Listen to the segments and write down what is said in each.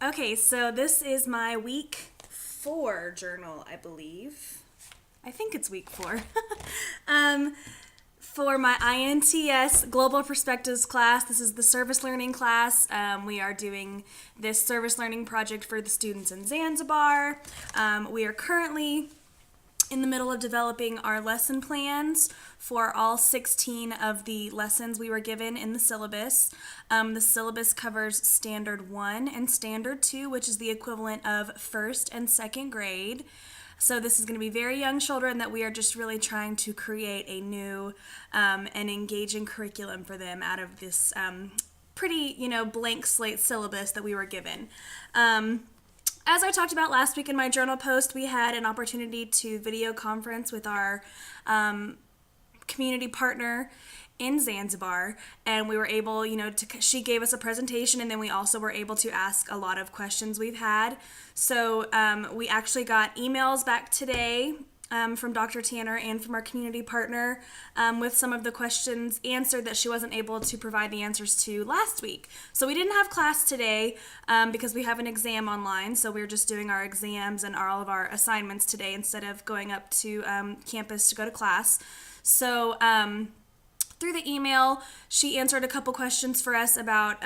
Okay, so this is my week 4 journal, I believe. I think it's week 4. um, for my INTS Global Perspectives class, this is the service learning class. We are doing this service learning project for the students in Zanzibar. We are currently in the middle of developing our lesson plans for all 16 of the lessons we were given in the syllabus. The syllabus covers Standard 1 and Standard 2, which is the equivalent of first and second grade. So this is going to be very young children that we are just really trying to create a new and engaging curriculum for them out of this pretty, blank slate syllabus that we were given. As I talked about last week in my journal post, we had an opportunity to video conference with our community partner in Zanzibar, and we were able, she gave us a presentation, and then we also were able to ask a lot of questions we've had. So we actually got emails back today from Dr. Tanner and from our community partner with some of the questions answered that she wasn't able to provide the answers to last week. So we didn't have class today because we have an exam online, so we're just doing our exams and all of our assignments today instead of going up to campus to go to class. So through the email, she answered a couple questions for us about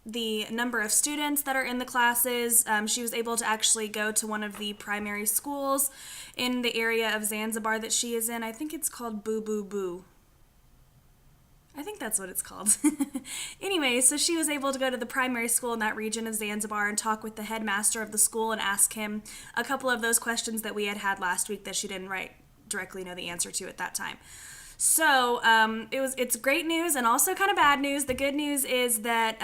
the number of students that are in the classes. She was able to actually go to one of the primary schools in the area of Zanzibar that she is in. I think it's called Boo Boo Boo. I think that's what it's called. Anyway, so she was able to go to the primary school in that region of Zanzibar and talk with the headmaster of the school and ask him a couple of those questions that we had last week that she didn't directly know the answer to at that time. So it's great news and also kind of bad news. The good news is that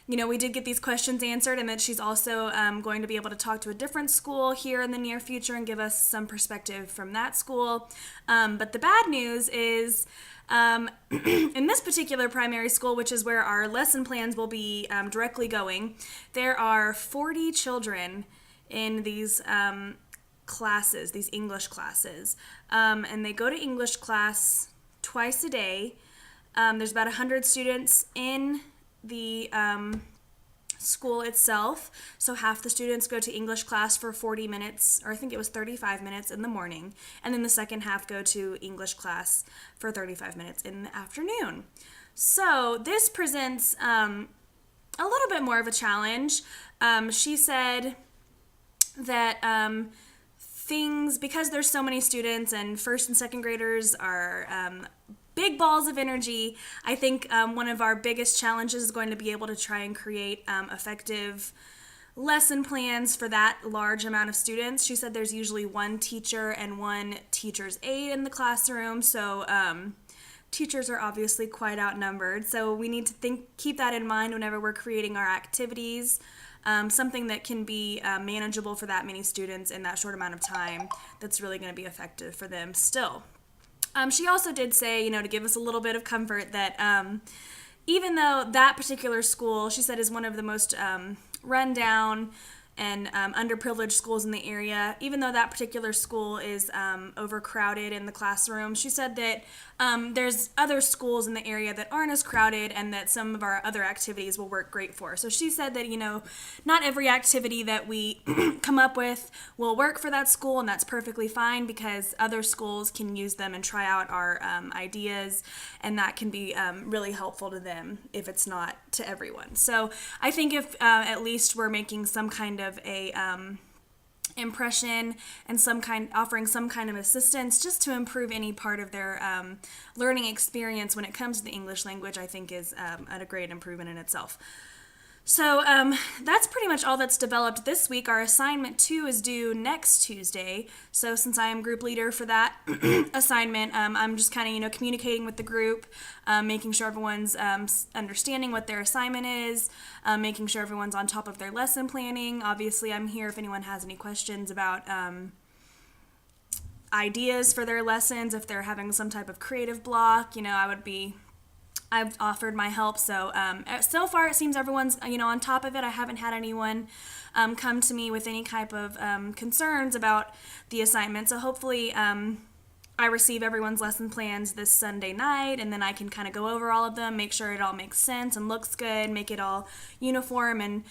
we did get these questions answered, and that she's also going to be able to talk to a different school here in the near future and give us some perspective from that school. But the bad news is in this particular primary school, which is where our lesson plans will be directly going, there are 40 children in these classes, these English classes, and they go to English class twice a day. There's about 100 students in the school itself, so half the students go to English class for 40 minutes, or I think it was 35 minutes in the morning, and then the second half go to English class for 35 minutes in the afternoon. So this presents a little bit more of a challenge. She said that because there's so many students and first and second graders are big balls of energy, I think one of our biggest challenges is going to be able to try and create effective lesson plans for that large amount of students. She said there's usually one teacher and one teacher's aide in the classroom, so teachers are obviously quite outnumbered. So we need to keep that in mind whenever we're creating our activities. Something that can be manageable for that many students in that short amount of time that's really going to be effective for them still. She also did say, to give us a little bit of comfort that even though that particular school, she said, is one of the most run-down and underprivileged schools in the area, even though that particular school is overcrowded in the classroom, she said that there's other schools in the area that aren't as crowded and that some of our other activities will work great for. So she said that, not every activity that we come up with will work for that school, and that's perfectly fine because other schools can use them and try out our ideas, and that can be really helpful to them if it's not to everyone. So I think if at least we're making some kind of a impression and offering some kind of assistance just to improve any part of their learning experience when it comes to the English language, I think is a great improvement in itself. So that's pretty much all that's developed this week. Our assignment 2 is due next Tuesday. So since I am group leader for that assignment, I'm just kind of, communicating with the group, making sure everyone's understanding what their assignment is, making sure everyone's on top of their lesson planning. Obviously, I'm here if anyone has any questions about ideas for their lessons, if they're having some type of creative block, I've offered my help, so so far it seems everyone's on top of it. I haven't had anyone come to me with any type of concerns about the assignment, so hopefully I receive everyone's lesson plans this Sunday night, and then I can kind of go over all of them, make sure it all makes sense and looks good, make it all uniform, and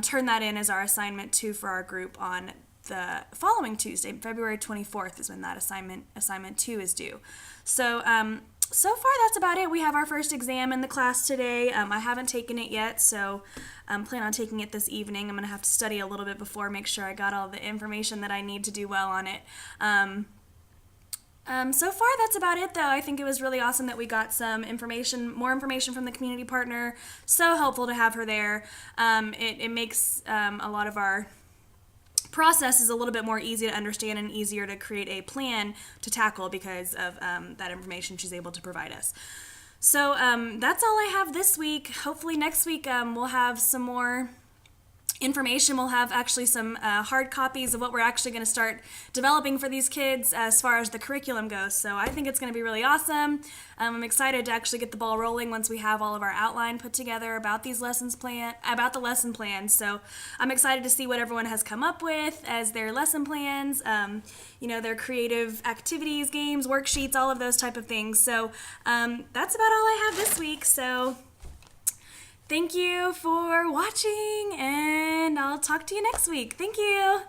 turn that in as our assignment 2 for our group on the following Tuesday. February 24th is when that assignment 2 is due. So so far that's about it. We have our first exam in the class today. I haven't taken it yet, so I plan on taking it this evening. I'm going to have to study a little bit before, make sure I got all the information that I need to do well on it. So far, that's about it, though. I think it was really awesome that we got some information, more information from the community partner. So helpful to have her there. It makes a lot of our process is a little bit more easy to understand and easier to create a plan to tackle because of that information she's able to provide us. So that's all I have this week. Hopefully next week we'll have some more information. We'll have actually some hard copies of what we're actually going to start developing for these kids as far as the curriculum goes. So I think it's going to be really awesome. I'm excited to actually get the ball rolling once we have all of our outline put together about these about the lesson plans. So I'm excited to see what everyone has come up with as their lesson plans, their creative activities, games, worksheets, all of those type of things. So that's about all I have this week. So thank you for watching, and I'll talk to you next week. Thank you.